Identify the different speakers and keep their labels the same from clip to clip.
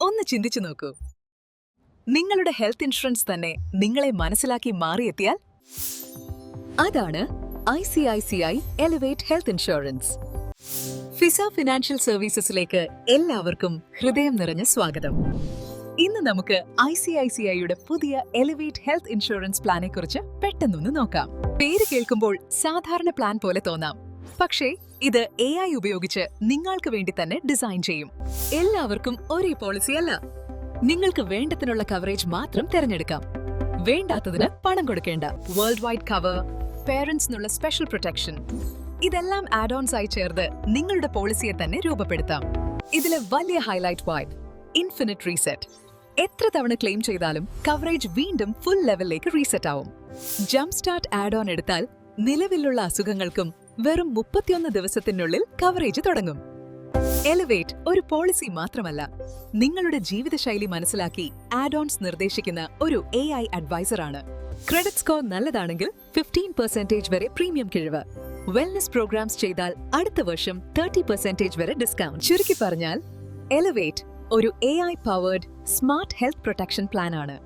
Speaker 1: ഒന്ന് ചിന്തിച്ചു നോക്കൂ. നിങ്ങളുടെ ഹെൽത്ത് ഇൻഷുറൻസ് തന്നെ നിങ്ങളെ മനസ്സിലാക്കി മാറിയെത്തിയാൽ അതാണ് ICICI എലിവേറ്റ് ഹെൽത്ത് ഇൻഷുറൻസ്. ഫിസ ഫിനാൻഷ്യൽ സർവീസസിലേക്ക് എല്ലാവർക്കും ഹൃദയം നിറഞ്ഞ സ്വാഗതം. ഇന്ന് നമുക്ക് ICICIയുടെ പുതിയ എലിവേറ്റ് ഹെൽത്ത് ഇൻഷുറൻസ് പ്ലാനെ കുറിച്ച് പെട്ടെന്നൊന്ന് നോക്കാം. പേര് കേൾക്കുമ്പോൾ സാധാരണ പ്ലാൻ പോലെ തോന്നാം, പക്ഷേ ഇത് AI ഉപയോഗിച്ച് നിങ്ങൾക്ക് വേണ്ടി തന്നെ ഡിസൈൻ ചെയ്യും. എല്ലാവർക്കും ഒരേ പോളിസി അല്ല. നിങ്ങൾക്ക് വേണ്ടതിനുള്ള കവറേജ് മാത്രം തിരഞ്ഞെടുക്കാം. വേണ്ടാത്തതിന് പണം കൊടുക്കേണ്ട. വേൾഡ് വൈഡ് കവർ, പേരന്റ്സിനുള്ള സ്പെഷ്യൽ പ്രൊട്ടക്ഷൻ, ഇതെല്ലാം ആഡ് ഓൺസ് ആയി ചേർത്ത് നിങ്ങളുടെ പോളിസിയെ തന്നെ രൂപപ്പെടുത്താം. ഇതിലെ വലിയ ഹൈലൈറ്റ് വൈബ് ഇൻഫിനിറ്റ് റീസെറ്റ്. എത്ര തവണ ക്ലെയിം ചെയ്താലും കവറേജ് വീണ്ടും ഫുൾ ലെവലിലേക്ക് റീസെറ്റ് ആവും. ജംപ് സ്റ്റാർട്ട് ആഡ് ഓൺ എടുത്താൽ നിലവിലുള്ള അസുഖങ്ങൾക്കും വെറും 31 ദിവസത്തിനുള്ളിൽ കവറേജ് തുടങ്ങും. എലിവേറ്റ് ഒരു പോളിസി മാത്രമല്ല, നിങ്ങളുടെ ജീവിതശൈലി മനസ്സിലാക്കി ആഡ് ഓൺസ് നിർദ്ദേശിക്കുന്ന ഒരു AI അഡ്വൈസർ ആണ്. ക്രെഡിറ്റ് സ്കോർ നല്ലതാണെങ്കിൽ 15% വരെ പ്രീമിയം കിഴിവ്. വെൽനസ് പ്രോഗ്രാംസ് ചെയ്താൽ അടുത്ത വർഷം 30% വരെ ഡിസ്കൗണ്ട്. ചുരുക്കി പറഞ്ഞാൽ എലിവേറ്റ് ഒരു AI powered smart health protection plan ആണ്.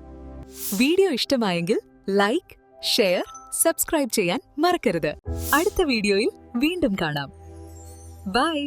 Speaker 1: വീഡിയോ ഇഷ്ടമായെങ്കിൽ ലൈക്ക്, ഷെയർ, സബ്സ്ക്രൈബ് ചെയ്യാൻ മറക്കരുത്. അടുത്ത വീഡിയോയിൽ വീണ്ടും കാണാം. ബൈ.